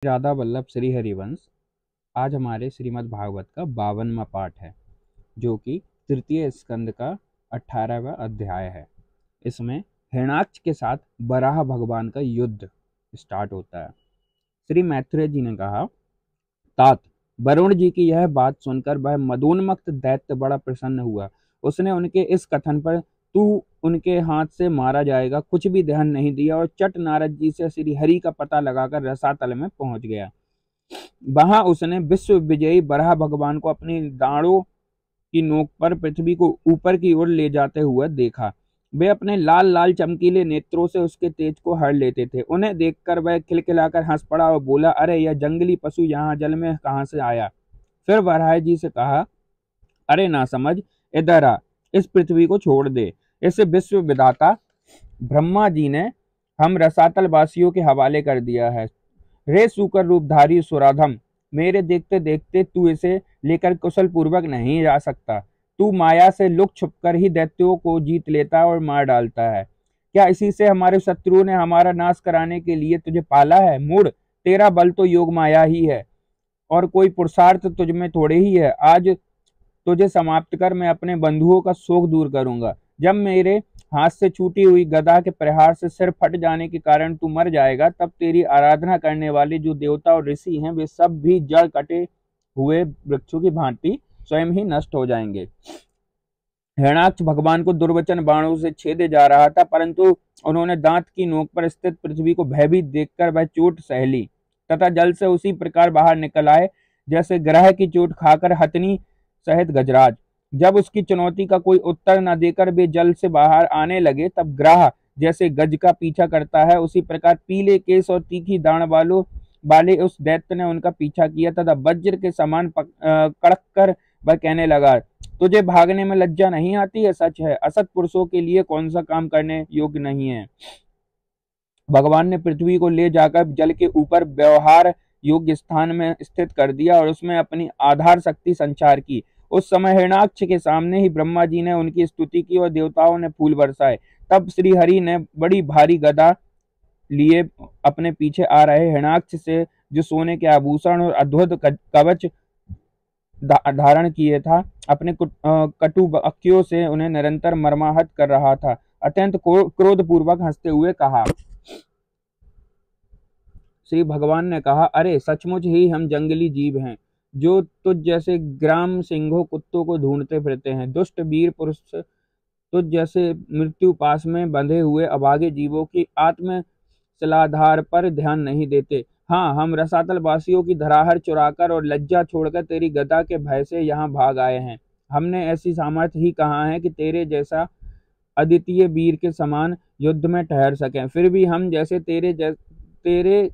राधा वल्लभ श्री हरिवंश। आज हमारे श्रीमद् भागवत का 52वां पाठ है, जो कि तृतीय स्कंद का 18वां अध्याय है। इसमें हिरण्याक्ष के साथ वराह भगवान का युद्ध स्टार्ट होता है। श्री मैत्रेय जी ने कहा, तात, वरुण जी की यह बात सुनकर वह मदोन्मत्त दैत्य बड़ा प्रसन्न हुआ। उसने उनके इस कथन पर तू उनके हाथ से मारा जाएगा कुछ भी ध्यान नहीं दिया और चट नारद जी से श्री हरि का पता लगाकर रसातल में पहुंच गया। वहां उसने विश्व विजयी वराह भगवान को अपनी दाढ़ों की नोक पर पृथ्वी को ऊपर की ओर ले जाते हुए देखा। वे अपने लाल लाल चमकीले नेत्रों से उसके तेज को हर लेते थे। उन्हें देखकर वह खिलखिलाकर हंस पड़ा और बोला, अरे यह जंगली पशु यहाँ जल में कहाँ से आया। फिर वराह जी से कहा, अरे ना समझ, इधर आ, इस पृथ्वी को छोड़ दे। इस विश्व विधाता ब्रह्मा जी ने हम रसातल वासियों के हवाले कर दिया है। रे सूकर रूपधारी सुराधम, मेरे देखते देखते तू इसे लेकर कुशल पूर्वक नहीं जा सकता। तू माया से लुक छुपकर ही दैत्यों को जीत लेता और मार डालता है। क्या इसी से हमारे शत्रुओं ने हमारा नाश कराने के लिए तुझे पाला है? मूढ़, तेरा बल तो योग माया ही है और कोई पुरुषार्थ तुझ में थोड़े ही है। आज तुझे समाप्त कर मैं अपने बंधुओं का शोक दूर करूंगा। जब मेरे हाथ से छूटी हुई गदा के प्रहार से सिर फट जाने के कारण तू मर जाएगा, तब तेरी आराधना करने वाले जो देवता और ऋषि हैं वे सब भी जड़ कटे हुए वृक्षों की भांति स्वयं ही नष्ट हो जाएंगे। हिरण्याक्ष भगवान को दुर्वचन बाणों से छेदे जा रहा था, परंतु उन्होंने दांत की नोक पर स्थित पृथ्वी को भयभीत देखकर वह चोट सह ली तथा जल से उसी प्रकार बाहर निकल आए जैसे ग्रह की चोट खाकर हथनी सहित गजराज। जब उसकी चुनौती का कोई उत्तर न देकर वे जल से बाहर आने लगे, तब ग्राह जैसे गज का पीछा करता है, उसी प्रकार पीले केस और तीखी दाढ़ वाले उस दैत्य ने उनका पीछा किया तथा वज्र के समान कड़क कर वह कहने लगा, तुझे भागने में लज्जा नहीं आती है? सच है, असत पुरुषों के लिए कौन सा काम करने योग्य नहीं है। भगवान ने पृथ्वी को ले जाकर जल के ऊपर व्यवहार योग्य स्थान में स्थित कर दिया और उसमें अपनी आधार शक्ति संचार की। उस समय हिरण्याक्ष के सामने ही ब्रह्मा जी ने उनकी स्तुति की और देवताओं ने फूल बरसाए। तब श्री हरि ने बड़ी भारी गदा लिए अपने पीछे आ रहे हिरण्याक्ष से, जो सोने के आभूषण और अद्भुत कवच धारण किए था, अपने कटु वाक्यों से उन्हें निरंतर मर्माहत कर रहा था। अत्यंत क्रोधपूर्वक हंसते हुए कहा, श्री भगवान ने कहा, अरे सचमुच ही हम जंगली जीव हैं जो तुझ जैसे ग्राम सिंहों कुत्तों को ढूंढते फिरते हैं। दुष्ट वीर पुरुष तुझ जैसे मृत्यु पास में बंधे हुए अभागे जीवों की आत्म शिलाधार पर ध्यान नहीं देते। हाँ, हम रसातल वासियों की धराहर चुराकर और लज्जा छोड़कर तेरी गदा के भय से यहाँ भाग आए हैं। हमने ऐसी सामर्थ्य ही कहाँ है कि तेरे जैसा अद्वितीय वीर के समान युद्ध में ठहर सकें। फिर भी हम जैसे तेरे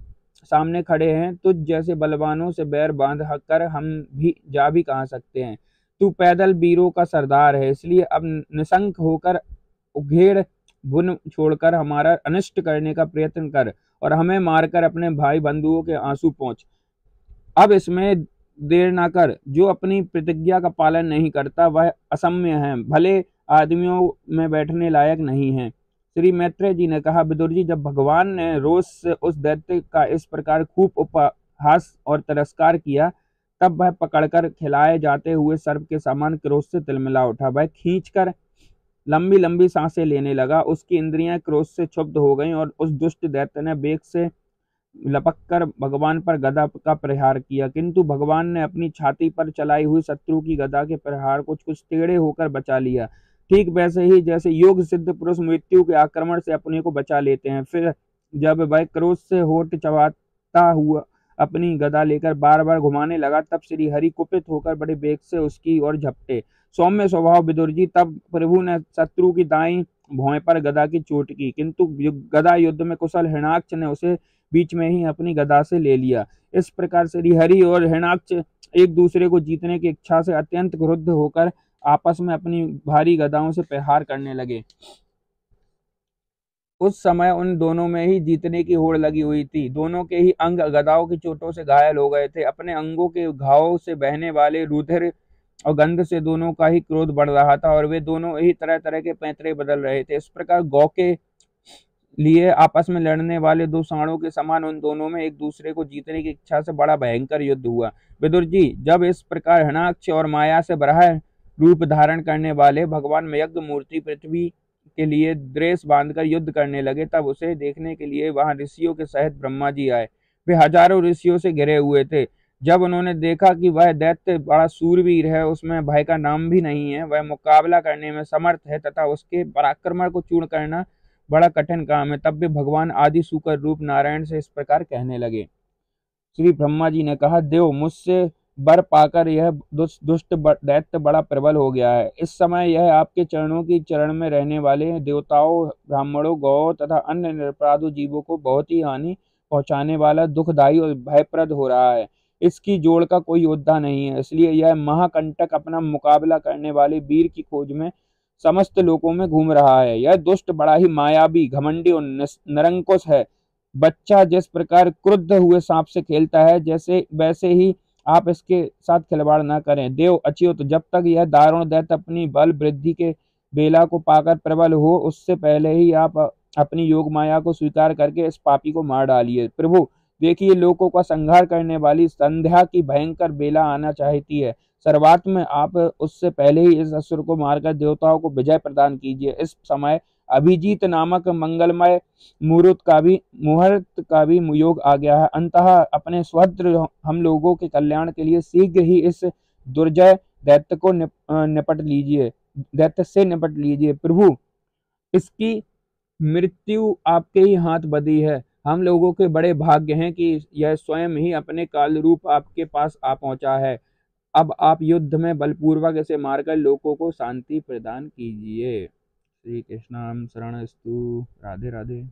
सामने खड़े हैं, तुझ जैसे बलवानों से बैर बांध कर हम भी जा भी कहाँ सकते हैं। तू पैदल वीरों का सरदार है, इसलिए अब निशंक होकर उघेड़ बुन छोड़कर हमारा अनिष्ट करने का प्रयत्न कर और हमें मारकर अपने भाई बंधुओं के आंसू पहुंच। अब इसमें देर ना कर। जो अपनी प्रतिज्ञा का पालन नहीं करता वह असम्य है, भले आदमियों में बैठने लायक नहीं है। श्री मैत्रेय जी ने कहा, विदुर जी, जब भगवान ने रोष से उस दैत्य का इस प्रकार खूब उपहास और तिरस्कार किया, तब वह पकड़कर खिलाए जाते हुए सर्प के समान क्रोध से तिलमिला उठा। वह खींचकर लंबी लंबी सांसें लेने लगा। उसकी इंद्रियां क्रोध से क्षुब्ध हो गईं और उस दुष्ट दैत्य ने वेग से लपककर भगवान पर गदा का प्रहार किया, किंतु भगवान ने अपनी छाती पर चलाई हुई शत्रु की गदा के प्रहार को कुछ टेढ़े होकर बचा लिया। ठीक वैसे ही जैसे योग सिद्ध पुरुष मृत्यु के आक्रमण से अपने को बचा लेते हैं। फिर जब वह क्रोध से होठ चबाता हुआ अपनी गदा लेकर बार बार घुमाने लगा, तब श्री हरि कुपित होकर बड़े वेग से उसकी ओर झपटे। सौम्य स्वभाव विदुर जी, तब प्रभु ने शत्रु की दाईं भौं पर गदा की चोट की, किंतु गदा युद्ध में कुशल हिरण्याक्ष ने उसे बीच में ही अपनी गदा से ले लिया। इस प्रकार श्री हरि और हिरण्याक्ष एक दूसरे को जीतने की इच्छा से अत्यंत क्रुद्ध होकर आपस में अपनी भारी गदाओं से प्रहार करने लगे। उस समय उन दोनों में ही जीतने की होड़ लगी हुई थी। दोनों के ही अंग गदाओं की चोटों से घायल हो गए थे। अपने अंगों के घावों से बहने वाले रुधिर और गंध से दोनों का ही क्रोध बढ़ रहा था और वे दोनों ही तरह तरह के पैंतरे बदल रहे थे। इस प्रकार गौ के लिए आपस में लड़ने वाले दो सांडों के समान उन दोनों में एक दूसरे को जीतने की इच्छा से बड़ा भयंकर युद्ध हुआ। विदुर जी, जब इस प्रकार हणाक्ष और माया से भरा रूप धारण करने वाले भगवान यज्ञ मूर्ति पृथ्वी के लिए द्रेष बांधकर युद्ध करने लगे, तब उसे देखने के लिए वहां ऋषियों के सहित ब्रह्मा जी आए। वे हजारों ऋषियों से घिरे हुए थे। जब उन्होंने देखा कि वह दैत्य बड़ा सूरवीर है, उसमें भय का नाम भी नहीं है, वह मुकाबला करने में समर्थ है तथा उसके पराक्रम को चूर्ण करना बड़ा कठिन काम है, तब भी भगवान आदि सूकर रूप नारायण से इस प्रकार कहने लगे। श्री ब्रह्मा जी ने कहा, देव, मुझसे वर पाकर यह दुष्ट दैत्य बड़ा प्रबल हो गया है। इस समय यह आपके चरणों की चरण में रहने वाले देवताओं, ब्राह्मणों, गौ तथा अन्य निरपराध जीवों को बहुत ही हानि पहुंचाने वाला, दुखदायी और भयप्रद हो रहा है। इसकी जोड़ का कोई योद्धा नहीं है, इसलिए यह महाकंटक अपना मुकाबला करने वाले वीर की खोज में समस्त लोकों में घूम रहा है। यह दुष्ट बड़ा ही मायावी, घमंडी और निरंकुश है। बच्चा जिस प्रकार क्रुद्ध हुए सांप से खेलता है, जैसे वैसे ही आप इसके साथ खिलवाड़ न करें। देव अच्युत, जब तक यह दारुण दैत्य अपनी बल वृद्धि के बेला को पाकर प्रबल हो, उससे पहले ही आप अपनी योग माया को स्वीकार करके इस पापी को मार डालिए। प्रभु देखिए, लोगों का संहार करने वाली संध्या की भयंकर बेला आना चाहती है। सर्वात्म में आप उससे पहले ही इस असुर को मारकर देवताओं को विजय प्रदान कीजिए। इस समय अभिजीत नामक मंगलमय मुहूर्त का भी योग आ गया है। अंततः अपने स्वहस्त्र हम लोगों के कल्याण के लिए शीघ्र ही इस दुर्जय दैत्य से निपट लीजिए। प्रभु, इसकी मृत्यु आपके ही हाथ बंधी है। हम लोगों के बड़े भाग्य हैं कि यह स्वयं ही अपने काल रूप आपके पास आ पहुंचा है। अब आप युद्ध में बलपूर्वक इसे मारकर लोगों को शांति प्रदान कीजिए। श्री कृष्णाम शरणस्तु। राधे राधे।